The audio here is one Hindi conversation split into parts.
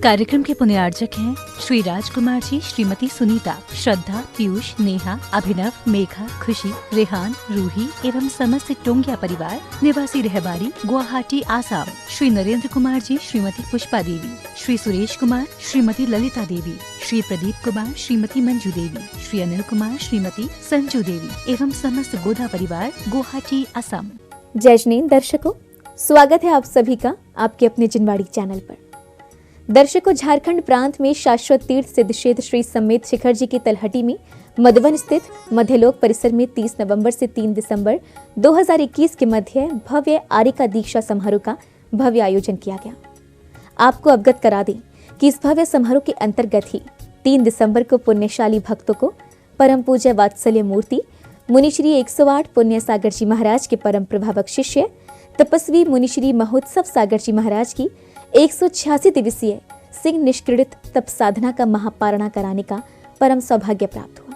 कार्यक्रम के पुण्यार्चक हैं श्री राजकुमार जी, श्रीमती सुनीता, श्रद्धा, पीयूष, नेहा, अभिनव, मेघा, खुशी, रेहान, रूही एवं समस्त टोंगिया परिवार निवासी रहबारी, गुवाहाटी, आसाम। श्री नरेंद्र कुमार जी, श्रीमती पुष्पा देवी, श्री सुरेश कुमार, श्रीमती ललिता देवी, श्री प्रदीप कुमार, श्रीमती मंजू देवी, श्री अनिल कुमार, श्रीमती संजू देवी एवं समस्त गोधा परिवार, गुवाहाटी, असम। जय जैन दर्शकों, स्वागत है आप सभी का आपके अपने जिनवाड़ी चैनल पर। दर्शकों, झारखंड प्रांत में शाश्वत तीर्थ सिद्ध क्षेत्र श्री समेत शिखर जी की तलहटी में मधुबन स्थित मध्यलोक परिसर में 30 नवंबर से 3 दिसंबर 2021 के मध्य भव्य आरिका दीक्षा समारोह का भव्य आयोजन किया गया। आपको अवगत करा दें कि इस भव्य समारोह के अंतर्गत ही 3 दिसंबर को पुण्यशाली भक्तों को परम पूज्य वात्सल्य मूर्ति मुनिश्री 108 पुण्य सागर जी महाराज के परम प्रभावक शिष्य तपस्वी मुनिश्री महोत्सव सागर जी महाराज की 186 दिवसीय सिंह निष्क्रीडित तप साधना का महापारणा कराने का परम सौभाग्य प्राप्त हुआ।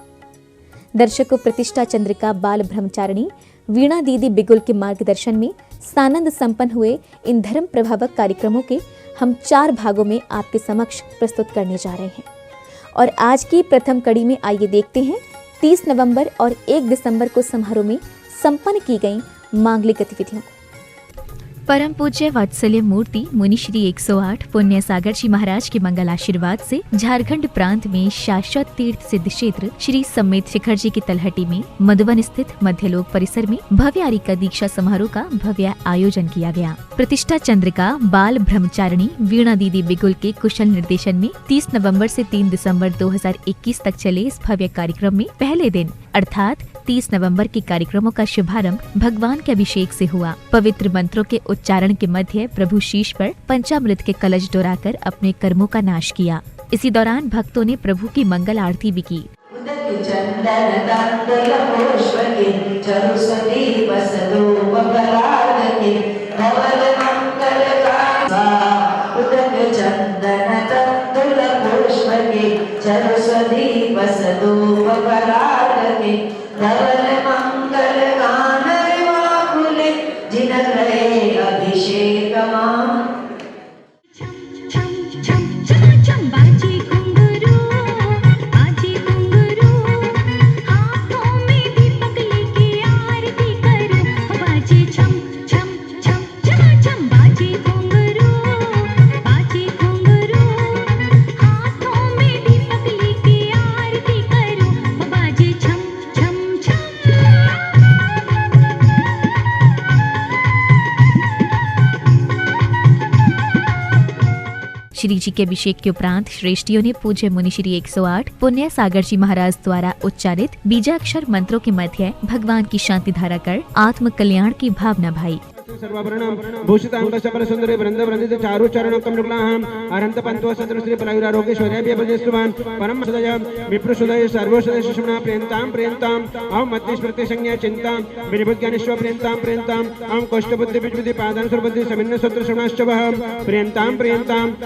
दर्शकों, प्रतिष्ठा चंद्रिका बाल ब्रह्मचारिणी वीणा दीदी बिगुल के मार्गदर्शन में सानंद संपन्न हुए इन धर्म प्रभावक कार्यक्रमों के हम 4 भागों में आपके समक्ष प्रस्तुत करने जा रहे हैं। और आज की प्रथम कड़ी में आइए देखते हैं 30 नवंबर और 1 दिसंबर को समारोह में संपन्न की गई मांगलिक गतिविधियों को। परम पूज्य वात्सल्य मूर्ति मुनिश्री 108 पुण्य सागर जी महाराज के मंगल आशीर्वाद से झारखंड प्रांत में शाश्वत तीर्थ सिद्ध क्षेत्र श्री समेत शिखर जी की तलहटी में मधुबन स्थित मध्यलोक परिसर में भव्य आरिका दीक्षा समारोह का भव्य आयोजन किया गया। प्रतिष्ठा चंद्रिका बाल ब्रह्मचारिणी वीणा दीदी बिगुल के कुशल निर्देशन में 30 नवंबर से 3 दिसंबर 2021 तक चले इस भव्य कार्यक्रम में पहले दिन अर्थात 30 नवंबर के कार्यक्रमों का शुभारंभ भगवान के अभिषेक से हुआ। पवित्र मंत्रों के उच्चारण के मध्य प्रभु शीश पर पंचामृत के कलश डोराकर अपने कर्मों का नाश किया। इसी दौरान भक्तों ने प्रभु की मंगल आरती भी की। श्री जी के अभिषेक के उपरांत श्रेष्ठियों ने पूज्य मुनिश्री 108 पुण्य सागर जी महाराज द्वारा उच्चारित बीजाक्षर मंत्रों के मध्य भगवान की शांति धारा कर आत्म कल्याण की भावना भाई। सर्वाभरणं भूषितांग सकल सुंदरे वृंद वृंदित चारु चरण कमलग्लाहं अनंत पंतो सत्र श्री पलायुरारोग्यश्वर्याभि प्रजस्तुवान् परम सदय विप्रसुदय सर्वसदय सुषमना प्रियंतां अहं मध्य स्मृति संज्ञा चिंतां विनिभुज्ञानेश्वर प्रियंतां अहं कोष्ठबुद्धि विद्युति पादान सुरबुद्धि समिन्न सत्र श्रवणाश्चवः प्रियंतां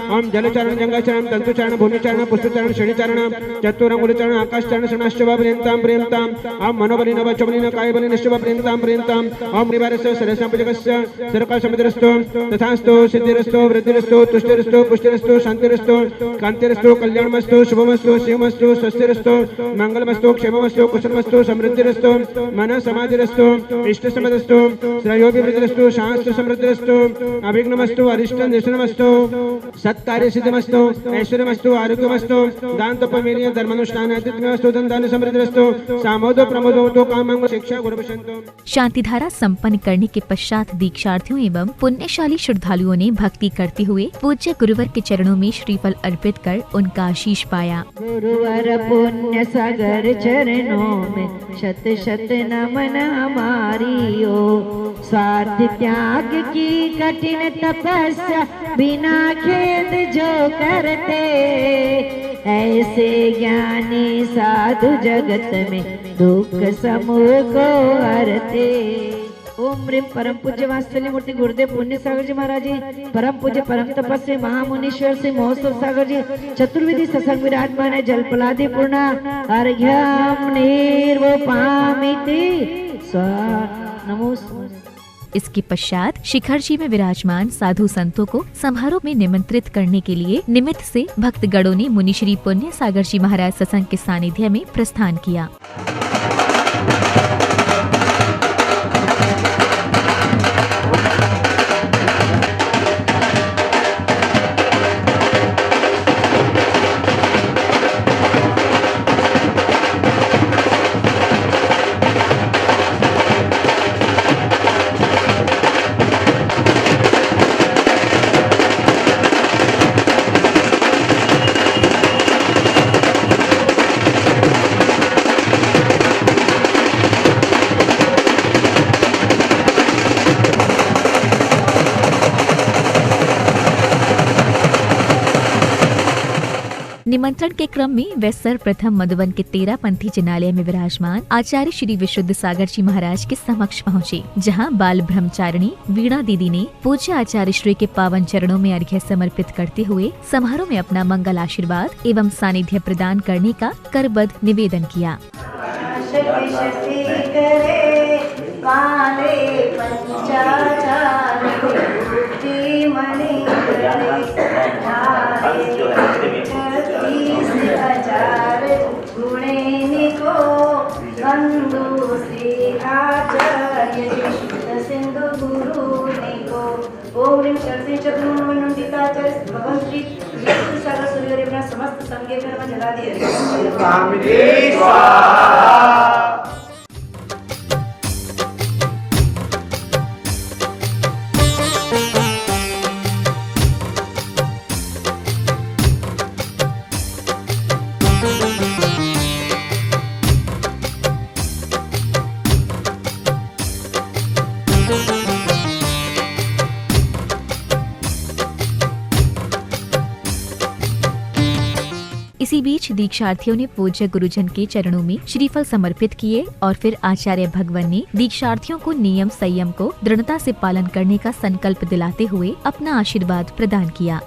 अहं जलचरण जंगाचरण तंतुचरण भूमिचरण पुष्पचरण श्रेणीचरण चतुरंगुलचरण आकाशचरण श्रवणाश्चवः प्रियंतां अहं मनोबलिन वचबलिन कायबलिनश्चवः प्रियंतां अहं निवारस्य सरसंपजगस्य सर्वकाल समुद्रस्थो तथास्तु सिद्धिरस्तु वृद्धिरस्तु तुष्टिरस्तु पुष्टिरस्तु शांतिरस्तु कांतिरस्तु कल्याणमस्तु शुभमस्तु शिवमस्तु स्वस्तिरस्तु मंगलमस्तु क्षेममस्तु कुशलमस्तु समृद्धिरस्तु मन समाधिरस्तु इष्ट समदस्तु श्रेयोभिवृद्धिरस्तु शास्त्र समृद्धिरस्तु अभिघ्नमस्तु अरिष्ट निशनमस्तु सत्कार्य सिद्धिमस्तु ऐश्वर्यमस्तु आरोग्यमस्तु दान तपमेय धर्मानुष्ठान अतिथ्यमस्तु धन समृद्धिरस्तु सामोदो प्रमोदो तो कामंग शिक्षा गुरुवशंतो। शांतिधारा संपन्न करने के पश्चात दीक्षार्थियों एवं पुण्यशाली श्रद्धालुओं ने भक्ति करते हुए पूज्य गुरुवर के चरणों में श्रीफल अर्पित कर उनका आशीष पाया। गुरुवर पुण्य सागर चरणों में शत शत नमन हमारी ओ। स्वार्थ त्याग की कठिन तपस्या बिना खेद जो करते, ऐसे ज्ञानी साधु जगत में दुख समूह को हरते। ओम ह्रीम परम पूज्य वात्सल्य मूर्ति गुरुदेव पुण्य सागर जी महाराज जी, परम पूज्य परम तपस्वी महामुनीश्वर श्री महोत्सव सागर जी, चतुर्विधि सत्संग विराजमान जलपलादि पूर्ण अर्घ्यम निर्वपामिति स्वा नमो। इसके पश्चात शिखर जी में विराजमान साधु संतों को समारोह में निमंत्रित करने के लिए निमित्त से भक्तगणों ने मुनि श्री पुण्य सागर जी महाराज सत्संग के सानिध्य में प्रस्थान किया। निमंत्रण के क्रम में वे सर्वप्रथम मधुबन के तेरापंथी जिनालय में विराजमान आचार्य श्री विशुद्ध सागर जी महाराज के समक्ष पहुँचे, जहाँ बाल ब्रह्मचारिणी वीणा दीदी ने पूज्य आचार्य श्री के पावन चरणों में अर्घ्य समर्पित करते हुए समारोह में अपना मंगल आशीर्वाद एवं सानिध्य प्रदान करने का करबद्ध निवेदन किया। समस्त संगे जला दिए। इसी बीच दीक्षार्थियों ने पूज्य गुरुजन के चरणों में श्रीफल समर्पित किए और फिर आचार्य भगवान ने दीक्षार्थियों को नियम संयम को दृढ़ता से पालन करने का संकल्प दिलाते हुए अपना आशीर्वाद प्रदान किया।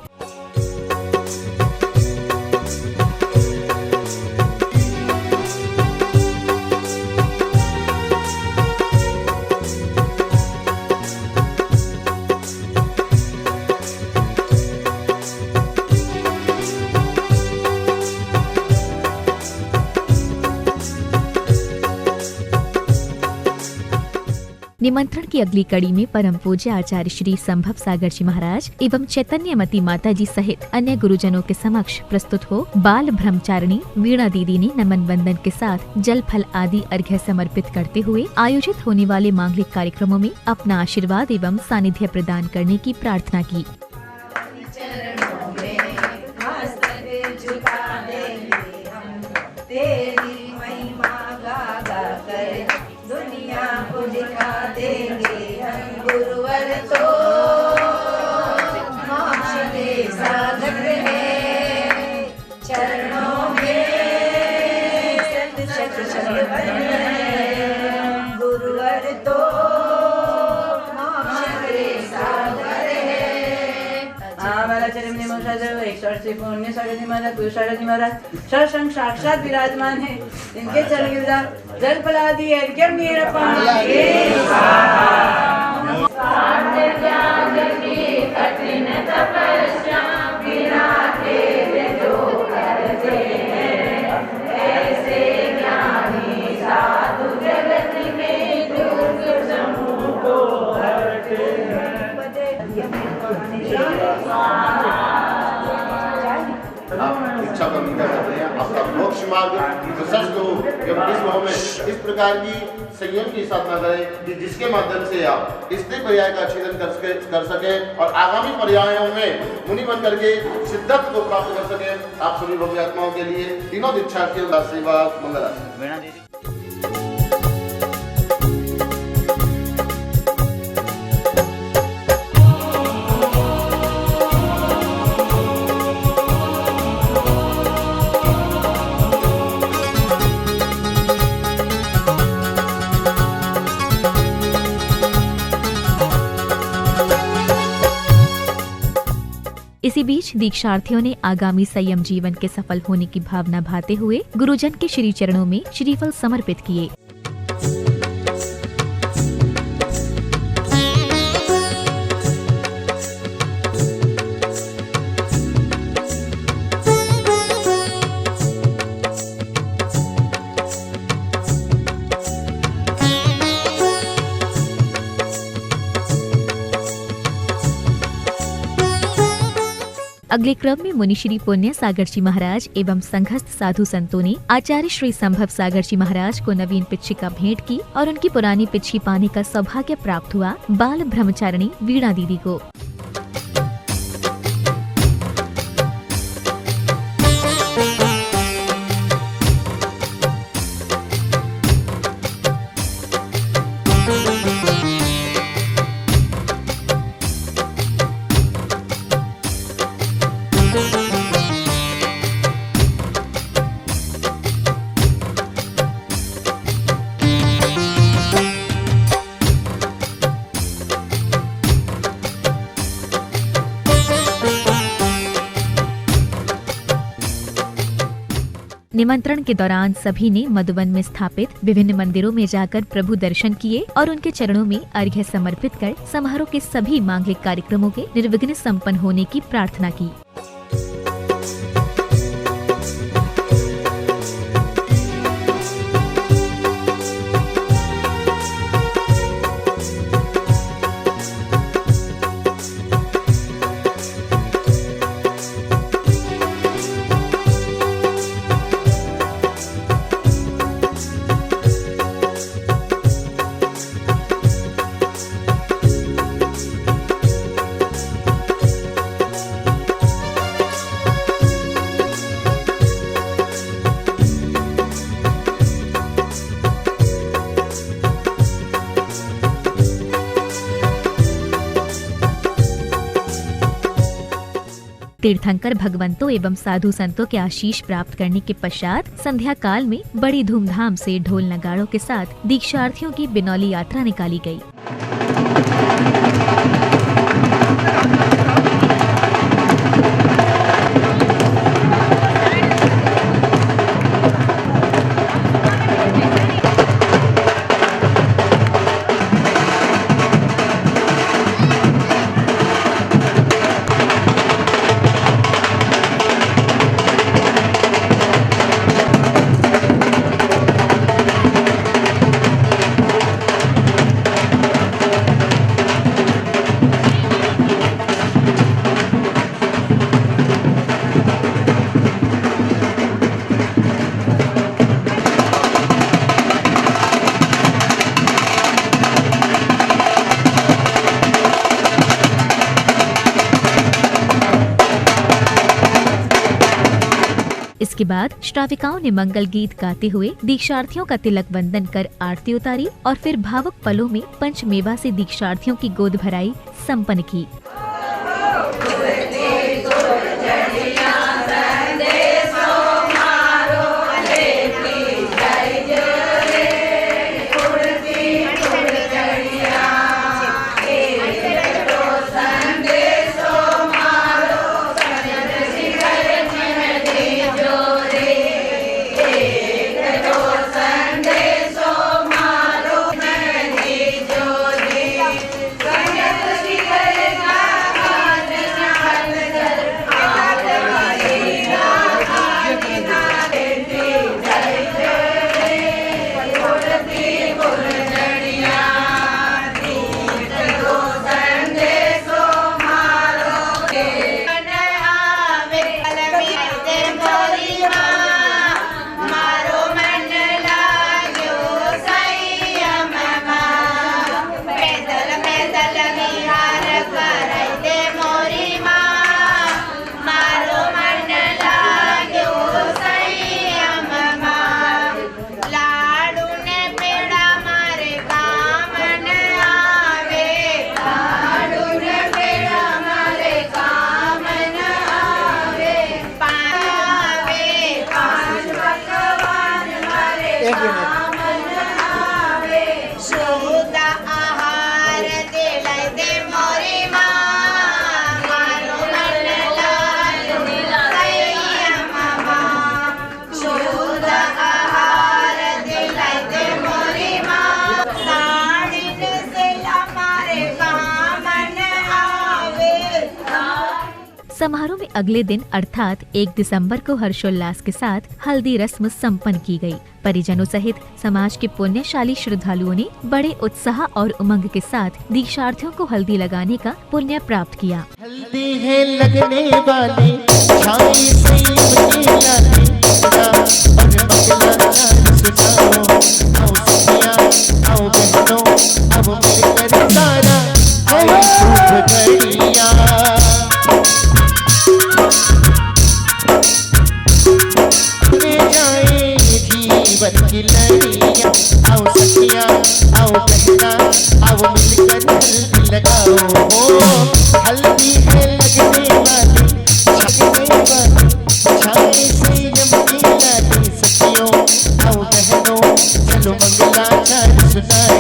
निमंत्रण की अगली कड़ी में परम पूज्य आचार्य श्री संभव सागर जी महाराज एवं चैतन्यमती माता जी सहित अन्य गुरुजनों के समक्ष प्रस्तुत हो बाल ब्रह्मचारिणी वीणा दीदी ने नमन वंदन के साथ जल फल आदि अर्घ्य समर्पित करते हुए आयोजित होने वाले मांगलिक कार्यक्रमों में अपना आशीर्वाद एवं सानिध्य प्रदान करने की प्रार्थना की। साक्षात विराजमान है, इनके चरण जल फलादि अर्घ्यम इच्छा कमी कर सकते हैं, आपका मोक्ष मार्ग प्रशस्त हो। इस भाव में इस प्रकार की संयम की साधना करें कि जिसके माध्यम से आप इतने पर्याय का छेदन कर सके और आगामी पर्यायों में मुनि बन करके सिद्धत्व को प्राप्त कर सके। आप सभी भव्य आत्माओं के लिए तीनों दीक्षार्थियों का आशीर्वाद मंगल। इसी बीच दीक्षार्थियों ने आगामी संयम जीवन के सफल होने की भावना भाते हुए गुरुजन के श्री चरणों में श्रीफल समर्पित किए। अगले क्रम में मुनि श्री पुण्य सागर जी महाराज एवं संघस्थ साधु संतों ने आचार्य श्री संभव सागर जी महाराज को नवीन पिच्छिका भेंट की और उनकी पुरानी पिच्छी पाने का सौभाग्य प्राप्त हुआ बाल ब्रह्मचारिणी वीणा दीदी को। निमंत्रण के दौरान सभी ने मधुवन में स्थापित विभिन्न मंदिरों में जाकर प्रभु दर्शन किए और उनके चरणों में अर्घ्य समर्पित कर समारोह के सभी मांगलिक कार्यक्रमों के निर्विघ्न संपन्न होने की प्रार्थना की। तीर्थंकर भगवंतों एवं साधु संतों के आशीष प्राप्त करने के पश्चात संध्या काल में बड़ी धूमधाम से ढोल नगाड़ों के साथ दीक्षार्थियों की बिनौली यात्रा निकाली गई। इसके बाद श्राविकाओं ने मंगल गीत गाते हुए दीक्षार्थियों का तिलक वंदन कर आरती उतारी और फिर भावुक पलों में पंचमेवा से दीक्षार्थियों की गोद भराई संपन्न की। करेगा समारोह में अगले दिन अर्थात 1 दिसंबर को हर्षोल्लास के साथ हल्दी रस्म संपन्न की गई। परिजनों सहित समाज के पुण्यशाली श्रद्धालुओं ने बड़े उत्साह और उमंग के साथ दीक्षार्थियों को हल्दी लगाने का पुण्य प्राप्त किया। हल्दी है लगने वाली छाई से मुझे लाने का और बगला सुनाओ आओ सखिया आओ बहनों अब मिलकर सारा है शुभ घड़िया ले जाए जीवन की लड़िया आओ सखिया आओ बहना आओ मिलकर हल्दी लगाओ हल्दी है लगने वाली छाए से यमकी लाली सखियों आओ बहनों चलो मंगलाचार सुनाए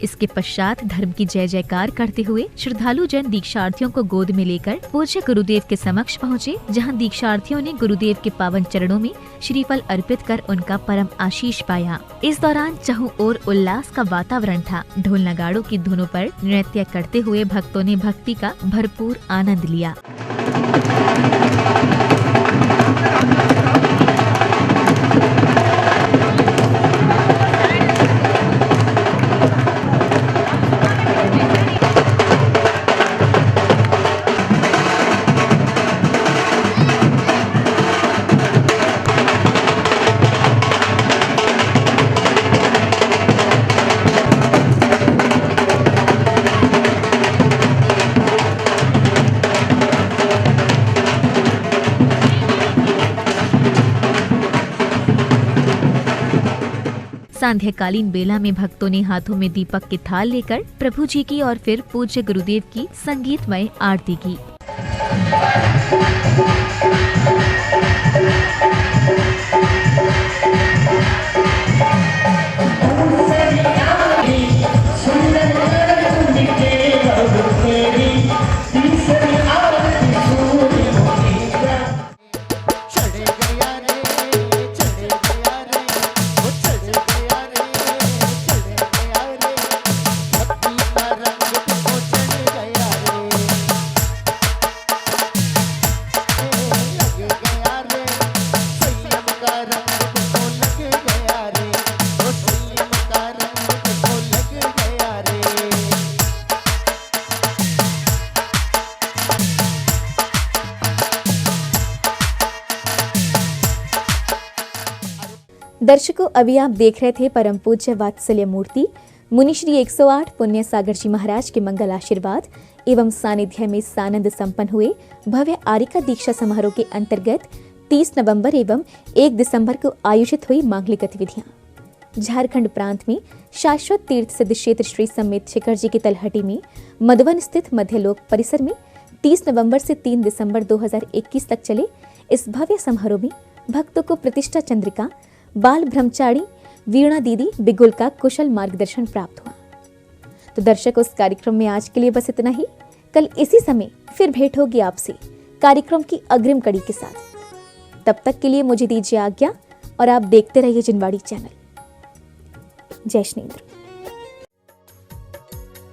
इसके पश्चात धर्म की जय जयकार करते हुए श्रद्धालु जन दीक्षार्थियों को गोद में लेकर पूज्य गुरुदेव के समक्ष पहुँचे, जहां दीक्षार्थियों ने गुरुदेव के पावन चरणों में श्रीफल अर्पित कर उनका परम आशीष पाया। इस दौरान चहुं ओर उल्लास का वातावरण था। ढोल नगाड़ों की धुनों पर नृत्य करते हुए भक्तों ने भक्ति का भरपूर आनंद लिया। सांध्यकालीन बेला में भक्तों ने हाथों में दीपक की थाल लेकर प्रभु जी की और फिर पूज्य गुरुदेव की संगीतमय आरती की। दर्शकों, अभी आप देख रहे थे परम पूज्य वात्सल्य मूर्ति मुनिश्री 108 पुण्य सागर जी महाराज के मंगल आशीर्वाद एवं सानिध्य में सानंद संपन्न हुए भव्य आरिका दीक्षा समारोह के अंतर्गत 30 नवंबर एवं 1 दिसंबर को आयोजित हुई मांगलिक गतिविधियां। झारखंड प्रांत में शाश्वत तीर्थ सिद्ध क्षेत्र श्री सम्मेत शिखर जी की तलहटी में मधुबन स्थित मध्यलोक परिसर में 30 नवंबर से 3 दिसंबर 2021 तक चले इस भव्य समारोह में भक्तों को प्रतिष्ठा चंद्रिका, बाल ब्रह्मचारी, वीणा दीदी, बिगुल का कुशल मार्गदर्शन प्राप्त हुआ। तो दर्शकों, इस कार्यक्रम में आज के लिए बस इतना ही। कल इसी समय फिर भेंट होगी आपसे कार्यक्रम की अग्रिम कड़ी के साथ। तब तक के लिए मुझे दीजिए आज्ञा और आप देखते रहिए जिनवाड़ी चैनल। जय श्रीन्द्र।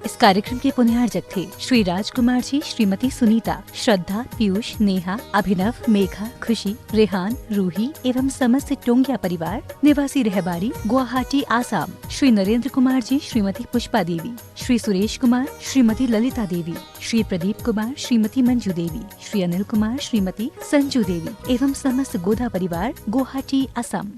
इस कार्यक्रम के पुण्यार्जक थे श्री राजकुमार जी, श्रीमती सुनीता, श्रद्धा, पीयूष, नेहा, अभिनव, मेघा, खुशी, रेहान, रूही एवं समस्त टोंगिया परिवार, निवासी रहबारी, गुवाहाटी, आसाम। श्री नरेंद्र कुमार जी, श्रीमती पुष्पा देवी, श्री सुरेश कुमार, श्रीमती ललिता देवी, श्री प्रदीप कुमार, श्रीमती मंजू देवी, श्री अनिल कुमार, श्रीमती संजू देवी एवं समस्त गोदा परिवार, गुवाहाटी, असम।